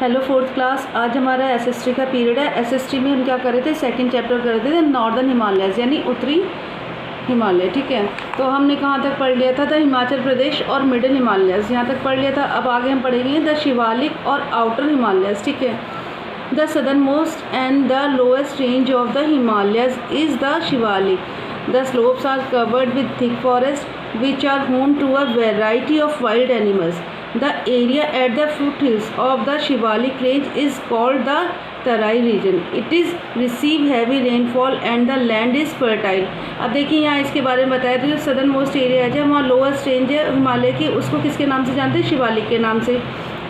Hello fourth class. आज हमारा SST का पीरियड है। एसएसटी में हम क्या कर रहे थे, सेकंड चैप्टर कर रहे थे नॉर्दर्न हिमालयस यानी उत्तरी हिमालय। ठीक है, तो हमने कहाँ तक पढ़ लिया था, हिमाचल प्रदेश और मिडिल हिमालयस यहाँ तक पढ़ लिया था। अब आगे हम पढ़ेंगे द शिवालिक और आउटर हिमालयस। ठीक है, the southern most and the lowest range of the Himalayas is the Shivalik. The slopes are covered with thick forest which are home to a variety of wild animals. The area at the foothills of the Shivalik range is called the Tarai region. It is receive heavy rainfall and the land is fertile. अब देखिए यहाँ इसके बारे में बताया था, जो southern most area है, जो वहाँ लोएस्ट रेंज है हिमालय की, उसको किसके नाम से जानते हैं, शिवालिक के नाम से।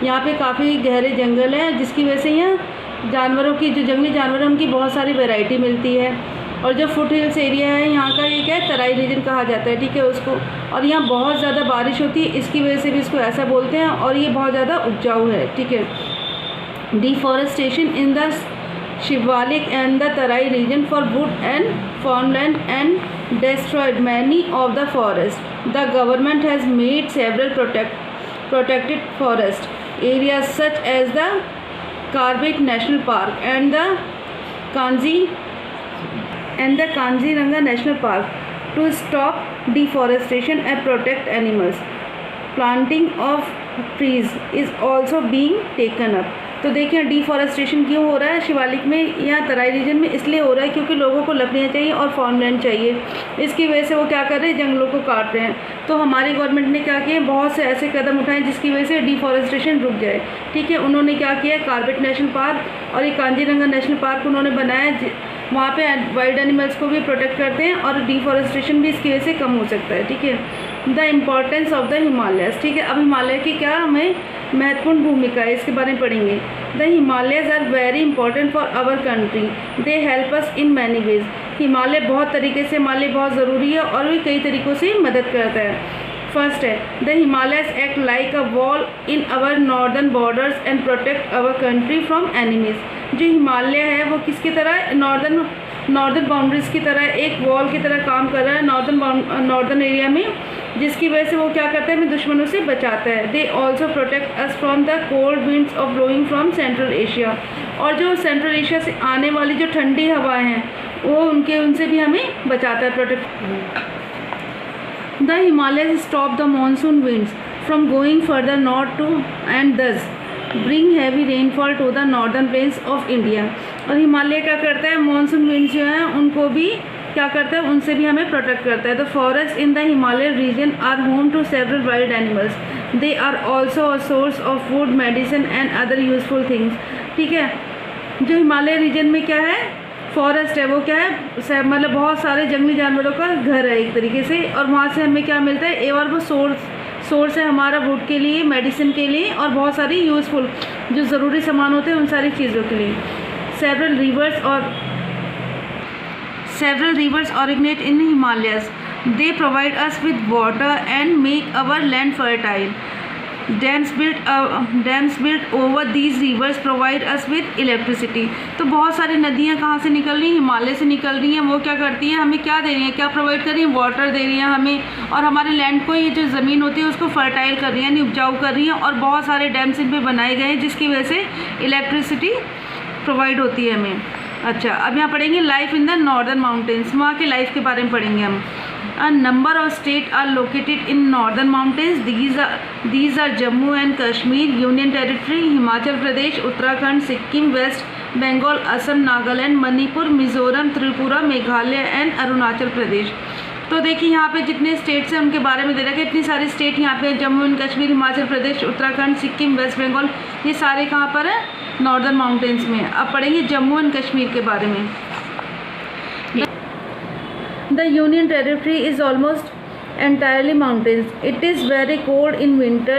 यहाँ पे काफ़ी गहरे जंगल हैं, जिसकी वजह से यहाँ जानवरों की, जो जंगली जानवर हैं, उनकी बहुत सारी वैरायटी मिलती है। और जो फुट हिल्स एरिया है यहाँ का, ये क्या है, तराई रीजन कहा जाता है। ठीक है उसको, और यहाँ बहुत ज़्यादा बारिश होती है, इसकी वजह से भी इसको ऐसा बोलते हैं, और ये बहुत ज़्यादा उपजाऊ है। ठीक है, deforestation in the Shivalik and the Terai region for wood and farmland and destroyed many of the forest. The government has made several protected forest areas such as the Carbet National Park and the Kanziranga National Park to stop deforestation and protect animals. Planting of trees is also being taken up. तो देखिए deforestation क्यों हो रहा है शिवालिक में, यहाँ तराई reason में, इसलिए हो रहा है क्योंकि लोगों को लकड़ियाँ चाहिए और फार्मलैंड चाहिए। इसकी वजह से वो क्या कर रहे हैं, जंगलों को काट रहे हैं। तो हमारी गवर्नमेंट ने क्या किया, बहुत से ऐसे कदम उठाए जिसकी वजह से डिफॉरेस्टेशन रुक जाए। ठीक है, उन्होंने क्या किया, कार्बेट नेशनल पार्क और ये कांजीरंगा नेशनल पार्क उन्होंने बनाया, वहाँ पे वाइल्ड एनिमल्स को भी प्रोटेक्ट करते हैं और डिफॉरेस्टेशन भी इसकी वजह से कम हो सकता है। ठीक है, the importance of the Himalayas. ठीक है, अब हिमालय की क्या हमें महत्वपूर्ण भूमिका है, इसके बारे में पढ़ेंगे। The Himalayas are very important for our country, they help us in many ways. Himalaya बहुत तरीके से, हिमालय बहुत ज़रूरी है और भी कई तरीक़ों से मदद करता है। फर्स्ट है, the Himalayas act like a wall in our northern borders and protect our country from enemies. जो हिमालय है वो किसकी तरह, नॉर्दर्न बाउंड्रीज की तरह, एक वॉल की तरह काम कर रहा है नॉर्दर्न एरिया में, जिसकी वजह से वो क्या करता है, हमें दुश्मनों से बचाता है। They also protect us from the cold winds of blowing from central Asia. और जो सेंट्रल एशिया से आने वाली जो ठंडी हवाएं हैं वो उनसे भी हमें बचाता है, protect. The Himalayas stop the monsoon winds from going further north to and thus bring heavy rainfall to the northern plains of India. और हिमालय क्या करता है, मानसून विंड्स जो हैं उनको भी क्या करता है, उनसे भी हमें प्रोटेक्ट करता है। The forest in the Himalaya region are home to several wild animals, they are also a source of food, medicine and other useful things. ठीक है, जो हिमालय रीजन में क्या है, फॉरेस्ट है, वो क्या है, मतलब बहुत सारे जंगली जानवरों का घर है एक तरीके से, और वहाँ से हमें क्या मिलता है, और वो सोर्स है हमारा वुड के लिए, मेडिसिन के लिए और बहुत सारी यूज़फुल जो ज़रूरी सामान होते हैं उन सारी चीज़ों के लिए। Several reverse originate in Himalayas. They provide us with water and make our land fertile. Dams built over these rivers provide us with electricity. तो बहुत सारी नदियाँ कहाँ से निकल रही हैं, हिमालय से निकल रही हैं। वो क्या करती हैं, हमें क्या दे रही हैं, क्या प्रोवाइड कर रही हैं, वाटर दे रही हैं हमें, और हमारे लैंड को, ये जो ज़मीन होती है उसको फर्टाइल कर रही हैं, यानी उपजाऊ कर रही हैं। और बहुत सारे डैम्स इन पर बनाए गए हैं जिसकी वजह से इलेक्ट्रिसिटी प्रोवाइड होती है हमें। अच्छा, अब यहाँ पढ़ेंगे life in the northern mountains, वहाँ के लाइफ के बारे में पढ़ेंगे हम। A number of states are located in northern mountains. These are Jammu and Kashmir, Union Territory, Himachal Pradesh, Uttarakhand, Sikkim, West Bengal, Assam, Nagaland, Manipur, Mizoram, Tripura, Meghalaya and Arunachal Pradesh. तो देखिए यहाँ पे जितने states हैं उनके बारे में दे रखा है, इतनी सारी स्टेट यहाँ पे, जम्मू एंड कश्मीर, हिमाचल प्रदेश, उत्तराखंड, सिक्किम, वेस्ट बंगाल, ये सारे कहाँ पर है, नॉर्दर्न माउंटेन्स में। अब पढ़ेंगे जम्मू एंड कश्मीर के बारे में। The Union Territory is almost entirely mountains. It is very cold in winter.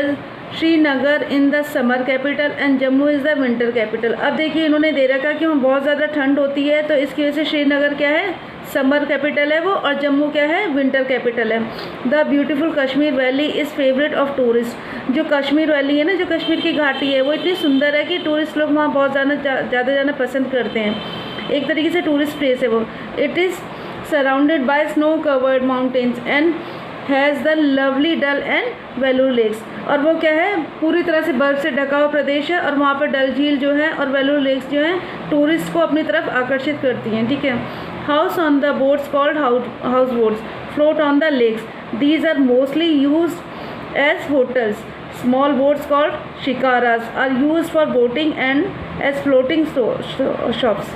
Srinagar in the summer capital and Jammu is the winter capital. अब देखिए इन्होंने दे रखा कि वहाँ बहुत ज़्यादा ठंड होती है, तो इसकी वजह से श्रीनगर क्या है, समर कैपिटल है वो, और जम्मू क्या है, विंटर कैपिटल है। The beautiful Kashmir valley is favourite of tourist. जो कश्मीर वैली है ना, जो कश्मीर की घाटी है, वो इतनी सुंदर है कि टूरिस्ट लोग वहाँ बहुत ज़्यादा जाना पसंद करते हैं। एक तरीके से टूरिस्ट प्लेस है वो। It is surrounded by snow covered mountains and has the lovely Dal and Wular lakes, और वो क्या है, पूरी तरह से बर्फ़ से ढका हुआ प्रदेश है, और वहाँ पर डल झील जो है और वेलूर लेक्स जो है टूरिस्ट को अपनी तरफ आकर्षित करती हैं, ठीक है। House on the boats called houseboats float on the lakes, these are mostly used as hotels. Small boats called shikaras are used for boating and as floating shops.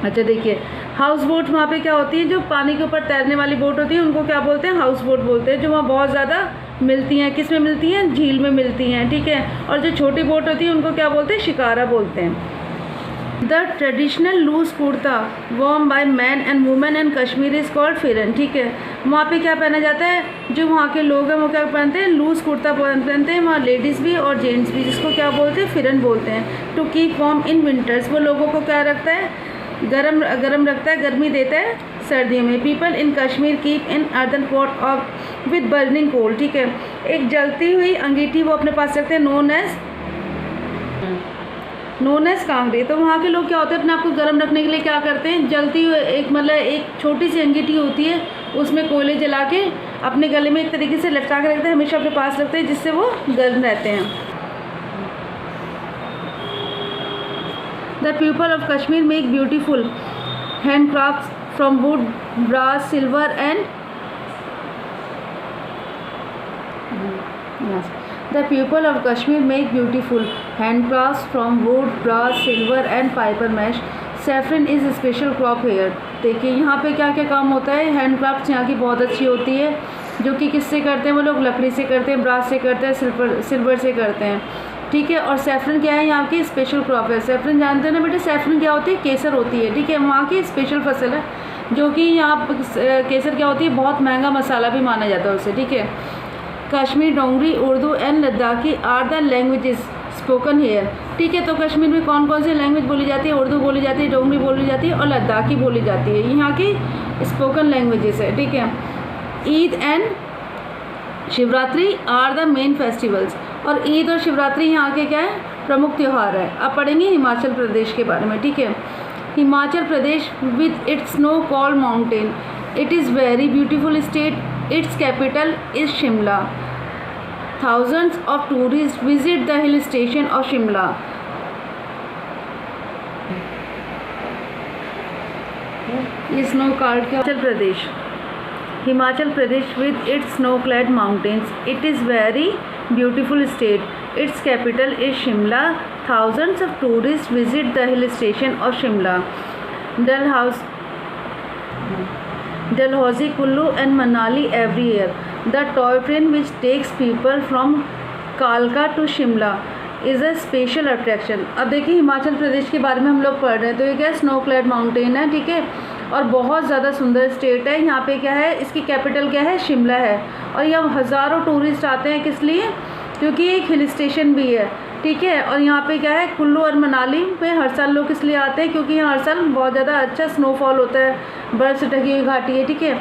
अच्छा देखिए, हाउस बोट वहाँ पे क्या होती है, जो पानी के ऊपर तैरने वाली बोट होती है उनको क्या बोलते हैं, हाउस बोट बोलते हैं, जो वहाँ बहुत ज़्यादा मिलती हैं। किस में मिलती हैं, झील में मिलती हैं, ठीक है। और जो छोटी बोट होती है उनको क्या बोलते हैं, शिकारा बोलते हैं। The traditional loose kurta worn by man and women in Kashmir is called pheran, ठीक है। वहाँ पे क्या पहना जाता है, जो वहाँ के लोग हैं वो क्या पहनते हैं, लूज कुर्ता पहनते हैं, वहाँ लेडीज़ भी और जेंट्स भी, जिसको क्या बोलते हैं, फिरन बोलते हैं। To keep warm in winters, वो लोगों को क्या रखता है, गरम रखता है, गर्मी देता है सर्दियों में। People in Kashmir keep in earthen pot of with burning coal, ठीक है। एक जलती हुई अंगीठी वो अपने पास रखते हैं, नोन एज कांगड़ी। तो वहाँ के लोग क्या होते हैं, अपने आप को गर्म रखने के लिए क्या करते हैं, जलती हुई एक छोटी सी अंगीठी होती है, उसमें कोयले जला के अपने गले में एक तरीके से लटका के रखते हैं, हमेशा अपने पास रखते हैं, जिससे वो गर्म रहते हैं। The people of Kashmir make beautiful handcrafts from wood, brass, silver and yes. The people of Kashmir make beautiful handcrafts from wood, brass, silver and fiber mesh. Saffron is a special crop here. देखिए यहाँ पे क्या क्या काम होता है, हैंडक्राफ्ट्स यहाँ की बहुत अच्छी होती है, जो कि किससे करते हैं, वो लोग लकड़ी से करते हैं, ब्रास से करते हैं, सिल्वर से करते हैं, ठीक है। और सैफरन क्या है, यहाँ की स्पेशल क्रॉप है। सैफरन जानते हैं ना बेटे, सैफरन क्या होती है, केसर होती है, ठीक है। वहाँ की स्पेशल फसल है, जो कि यहाँ केसर क्या होती है, बहुत महंगा मसाला भी माना जाता है उसे, ठीक है। Kashmir Dogri, Urdu and Ladakhi are the languages spoken here, ठीक है। तो कश्मीर में कौन कौन सी लैंग्वेज बोली जाती है, उर्दू बोली जाती है, डोंगरी बोली जाती है और लद्दाखी बोली जाती है, यहाँ की स्पोकन लैंग्वेजेस है, ठीक है। Eid and Shivratri are the main festivals, और ईद और शिवरात्रि यहाँ के क्या है, प्रमुख त्यौहार है। अब पढ़ेंगे हिमाचल प्रदेश के बारे में, ठीक है। Himachal Pradesh with its snow clad mountain, it is very beautiful state, its capital is Shimla. Thousands of tourists visit the hill station of Shimla. ये स्नो कार्ड क्या, Himachal Pradesh, Himachal Pradesh with its snow-clad mountains, it is very beautiful state. Its capital is Shimla. Thousands of tourists visit the hill station of Shimla. Dalhousie, Kullu and Manali every year. The toy train which takes people from Kalka to Shimla is a special attraction. अब देखिए हिमाचल प्रदेश के बारे में हम लोग पढ़ रहे हैं, तो ये क्या है, स्नो क्लैड माउंटेन है, ठीक है, और बहुत ज़्यादा सुंदर स्टेट है। यहाँ पे क्या है, इसकी कैपिटल क्या है, शिमला है, और यहाँ हज़ारों टूरिस्ट आते हैं, किस लिए, क्योंकि एक हिल स्टेशन भी है, ठीक है। और यहाँ पे क्या है, कुल्लू और मनाली पे हर साल लोग इसलिए आते हैं क्योंकि यहाँ हर साल बहुत ज़्यादा अच्छा स्नोफॉल होता है, बर्फ़ से ढकी हुई घाटी है, ठीक है।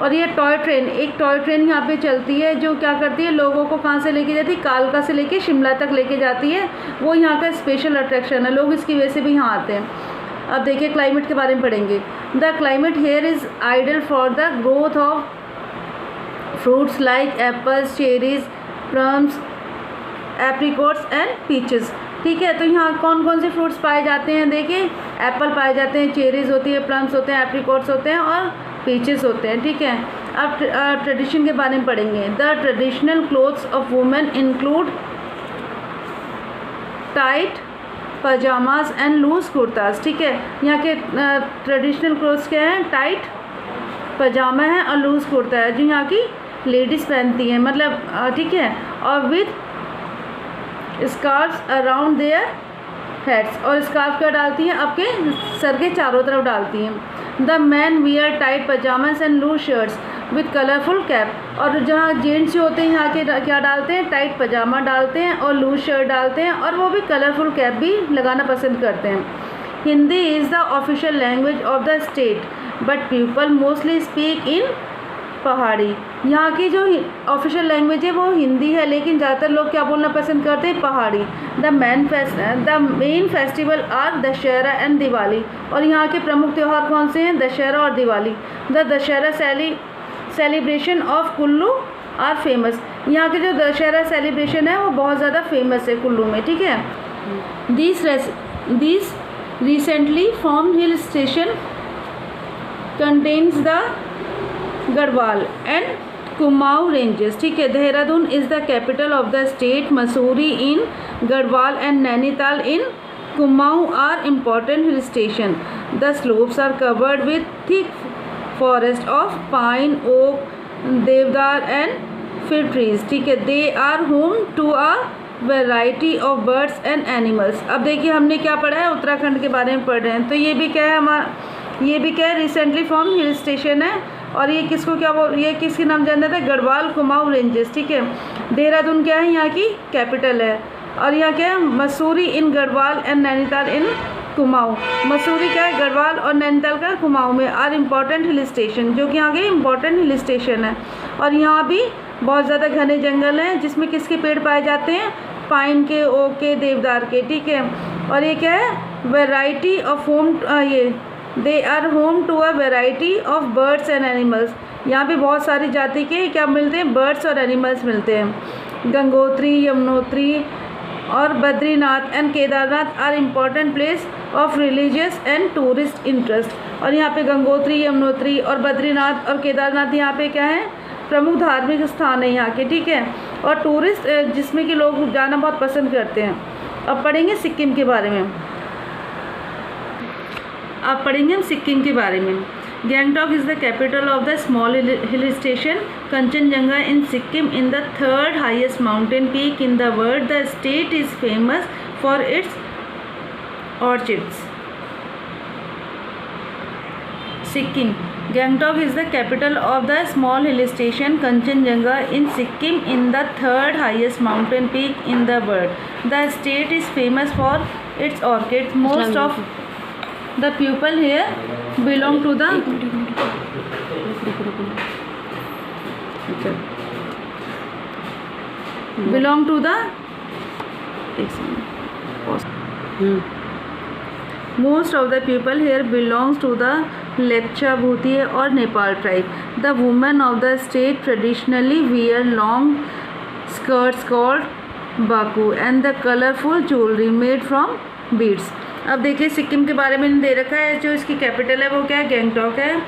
और ये टॉय ट्रेन, एक टॉय ट्रेन यहाँ पे चलती है, जो क्या करती है, लोगों को कहाँ से लेके जाती है, कालका से लेके शिमला तक लेके जाती है। वो यहाँ का स्पेशल अट्रैक्शन है, लोग इसकी वजह से भी यहाँ आते हैं। अब देखिए क्लाइमेट के बारे में पढ़ेंगे। The climate here is ideal for the growth of fruits like apples, cherries, plums, apricots and peaches, ठीक है। तो यहाँ कौन कौन से फ्रूट्स पाए जाते हैं, देखिए एप्पल पाए जाते हैं, चेरीज होती है, प्लम्स होते हैं, एप्रिकॉट्स होते हैं और पीचेस होते हैं, ठीक है। अब ट्रेडिशन के बारे में पढ़ेंगे। The traditional clothes of women include tight pyjamas and loose kurtas, ठीक है। यहाँ के ट्रेडिशनल क्लोथ्स क्या हैं, टाइट पजामा है और लूज कुर्ता है, जो यहाँ की लेडीज़ पहनती हैं, मतलब ठीक है, और with scarfs around their heads, और स्कार्फ क्या डालती हैं, आपके सर के चारों तरफ डालती हैं। The man wear tight pyjamas and loose shirts with colourful cap, और जहाँ जेंट्स जो होते हैं यहाँ के क्या डालते हैं, टाइट पजामा डालते हैं और लूज शर्ट डालते हैं, और वो भी कलरफुल कैप भी लगाना पसंद करते हैं। Hindi is the official language of the state, but people mostly speak in पहाड़ी। यहाँ की जो ऑफिशियल लैंग्वेज है वो हिंदी है, लेकिन ज़्यादातर लोग क्या बोलना पसंद करते हैं, Pahari. The main festival are Dussehra and Diwali, और यहाँ के प्रमुख त्यौहार कौन से हैं, दशहरा और Diwali. The Dussehra celebration of Kullu are famous. यहाँ के जो दशहरा सेलिब्रेशन है वो बहुत ज़्यादा फेमस है कुल्लू में, ठीक है। This recently formed hill station contains the Garhwal and Kumaon ranges, ठीक है। Dehradun is the capital of the state, Mussoorie in Garhwal and Nainital in Kumaon are important hill station. The slopes are covered with thick forest of pine, oak, deodar and fir trees, ठीक है। They are home to a variety of birds and animals. अब देखिए हमने क्या पढ़ा है, उत्तराखंड के बारे में पढ़ रहे हैं। तो ये भी क्या है ये भी क्या है, रिसेंटली फॉर्म हिल स्टेशन है। और ये किसको क्या बोल, ये किसके नाम जाना जाता है, गढ़वाल कुमाऊं रेंजेस, ठीक है। देहरादून क्या है, यहाँ की कैपिटल है। और यहाँ क्या है, Mussoorie in Garhwal and Nainital in Kumaon. Mussoorie क्या है, गढ़वाल और नैनीताल का कुमाऊं में आर इम्पॉर्टेंट हिल स्टेशन, जो कि यहाँ के इम्पॉर्टेंट हिल स्टेशन है। और यहाँ भी बहुत ज़्यादा घने जंगल हैं जिसमें किसके पेड़ पाए जाते हैं, पाइन के, ओक के, देवदार के, ठीक है। और ये क्या है, वेराइटी ऑफ होम, ये they are home to a variety of birds and animals. यहाँ पे बहुत सारी जाति के क्या मिलते हैं, बर्ड्स और एनिमल्स मिलते हैं। गंगोत्री, यमुनोत्री और Badrinath and Kedarnath are important place of religious and tourist interest. और यहाँ पे गंगोत्री, यमुनोत्री और बद्रीनाथ और केदारनाथ यहाँ पे क्या है, प्रमुख धार्मिक स्थान है यहाँ के, ठीक है। और टूरिस्ट जिसमें कि लोग जाना बहुत पसंद करते हैं। अब पढ़ेंगे सिक्किम के बारे में। अब पढ़ेंगे हम सिक्किम के बारे में। Gangtok is the capital of the small hill station Kanchenjunga in Sikkim in the third highest mountain peak in the world. The state is famous for it's orchids. Sikkim, Gangtok is the capital of the small hill station Kanchenjunga in Sikkim in the third highest mountain peak in the world. The state is famous for its orchids. Most of the people here belong to the Most of the people here belongs to the Lepcha, Bhutia or Nepal tribe. The women of the state traditionally wear long skirts called baku and the colorful jewelry made from beads. अब देखिए सिक्किम के बारे में दे रखा है, जो इसकी capital है वो क्या है, गैंगटॉक है।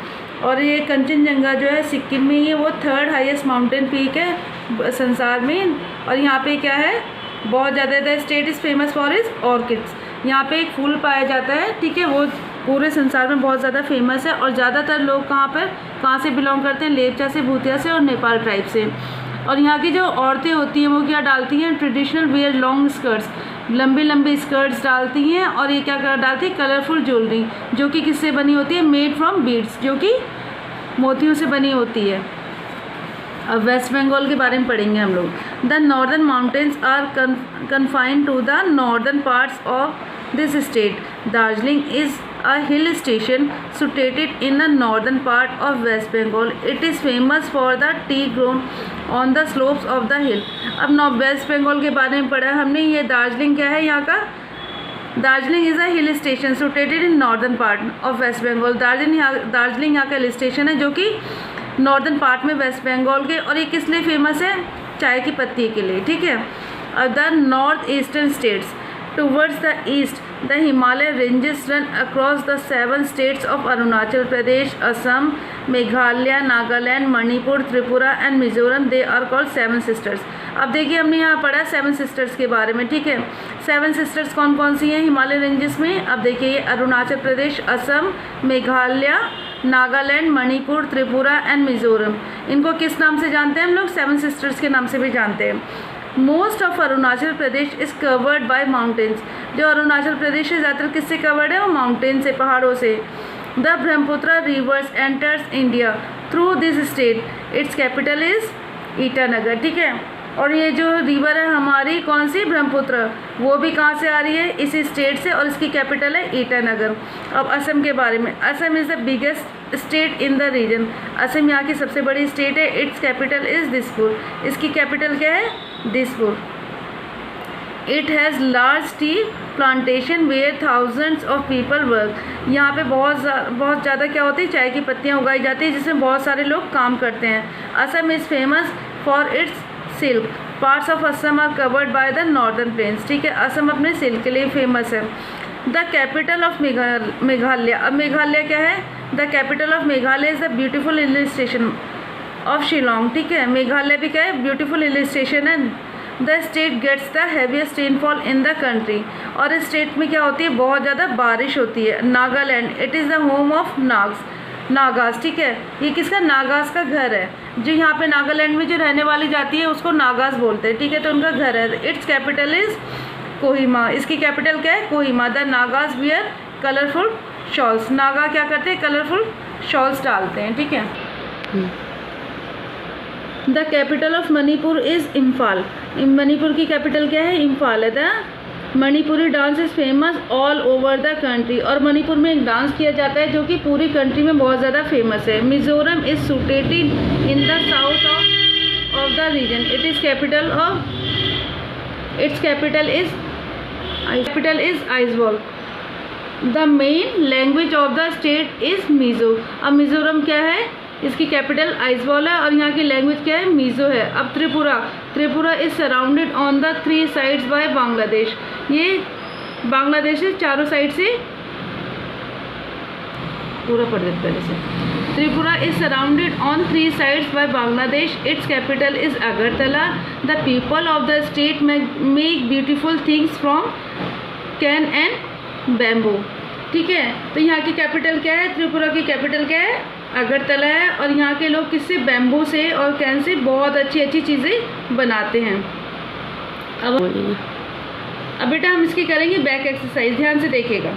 और ये कंचनजंगा जो है सिक्किम में, ये वो थर्ड हाईएस्ट माउंटेन पीक है संसार में। और यहाँ पे क्या है, बहुत ज़्यादा, the state is famous for is orchids. यहाँ पे एक फूल पाया जाता है, ठीक है, वो पूरे संसार में बहुत ज़्यादा फेमस है। और ज़्यादातर लोग कहाँ से बिलोंग करते हैं, लेपचा से, भूतिया से और नेपाल ट्राइब से। और यहाँ की जो औरतें होती हैं वो क्या डालती हैं, ट्रेडिशनल वेयर लॉन्ग स्कर्ट्स, लंबी लंबी स्कर्ट्स डालती हैं। और ये क्या डालती है, कलरफुल ज्वेलरी, जो कि किससे बनी होती है, मेड फ्रॉम बीड्स, जो कि मोतियों से बनी होती है। अब वेस्ट बंगाल के बारे में पढ़ेंगे हम लोग। The northern mountains are confined to the northern parts of this state. Darjeeling is a hill station situated in the northern part of West Bengal. It is famous for the tea grown on the slopes of the hill. अब waste Bengal के बारे में पढ़ा हमने। ये दार्जिलिंग क्या है यहाँ का, Darjeeling is a hill station situated in northern part of West Bengal. Darjeeling यहाँ का हिल स्टेशन है जो कि नॉर्दर्न पार्ट में वेस्ट बंगाल के। और ये किस लिए फेमस है, चाय की पत्ती के लिए, ठीक है। The north eastern states towards the east, the Himalaya ranges run across the 7 states of Arunachal Pradesh, Assam, Meghalaya, Nagaland, Manipur, Tripura and Mizoram. They are called 7 sisters. अब देखिए हमने यहाँ पढ़ा 7 सिस्टर्स के बारे में, ठीक है। 7 सिस्टर्स कौन कौन सी हैं हिमालय रेंजेस में। अब देखिए अरुणाचल प्रदेश, असम, मेघालय, नागालैंड, मणिपुर, त्रिपुरा एंड मिजोरम। इनको किस नाम से जानते हैं हम लोग, 7 सिस्टर्स के नाम से भी जानते हैं। Most of Arunachal Pradesh is covered by mountains. जो अरुणाचल प्रदेश है ज़्यादातर किससे कवर्ड है, वो माउंटेन से, पहाड़ों से। The Brahmaputra reverse enters India through this state. Its capital is Itanagar, ठीक है। और ये जो रिवर है हमारी कौन सी, ब्रह्मपुत्र, वो भी कहाँ से आ रही है, इसी स्टेट से। और इसकी कैपिटल है ईटानगर। अब असम के बारे में। Assam is the biggest state in the region. Assam यहाँ की सबसे बड़ी स्टेट है। It's capital is Dispur. इसकी कैपिटल क्या है, Dispur. It has large tea plantation where thousands of people work. यहाँ पे बहुत ज़्यादा क्या होती है, चाय की पत्तियाँ उगाई जाती है जिसमें बहुत सारे लोग काम करते हैं। Assam is famous for its silk, parts of Assam are covered by the northern plains. ठीक है, असम अपने सिल्क के लिए फेमस है। द कैपिटल ऑफ मेघालय, अब मेघालय क्या है, the capital of Meghalaya is the beautiful hill station of Shillong. ठीक है, मेघालय भी क्या है, ब्यूटीफुल हिल स्टेशन है। The state gets the heaviest rainfall in the country, और इस स्टेट में क्या होती है, बहुत ज़्यादा बारिश होती है। Nagaland, it is the home of Nagas. ठीक है, ये किसका, नागाज का घर है। जो यहाँ पे नागालैंड में जो रहने वाली जाती है उसको नागाज बोलते हैं। ठीक है, तो उनका घर है। इट्स कैपिटल इज़ कोहिमा, इसकी कैपिटल क्या है, Kohima. The Nagas wear colourful shawls, Naga क्या करते हैं, कलरफुल शॉल्स डालते हैं। ठीक है। The capital of Manipur is Imphal, Manipur की कैपिटल क्या है, इम्फाल है। The Manipuri dance is famous all over the country, और मणिपुर में एक डांस किया जाता है जो कि पूरी कंट्री में बहुत ज़्यादा फेमस है। Mizoram is situated in the south of the region, it is capital of, it's capital is Aizawl. The main language of the state is Mizo, अब मिज़ोरम क्या है, इसकी कैपिटल आइजवॉल है और यहाँ की लैंग्वेज क्या है, मीज़ो है। अब Tripura is surrounded on the 3 sides by Bangladesh, ये बांग्लादेश से चारों साइड से, पूरा पढ़ देते पहले से। Tripura is surrounded on 3 sides by Bangladesh, it's capital is Agartala. The people of the state make beautiful things from can and bamboo. ठीक है, तो यहाँ की कैपिटल क्या है, त्रिपुरा की कैपिटल क्या है, अगरतला है, और यहाँ के लोग किससे, बैम्बू से और कैन से बहुत अच्छी अच्छी चीज़ें बनाते हैं। अब बेटा हम इसकी करेंगे बैक एक्सरसाइज, ध्यान से देखिएगा।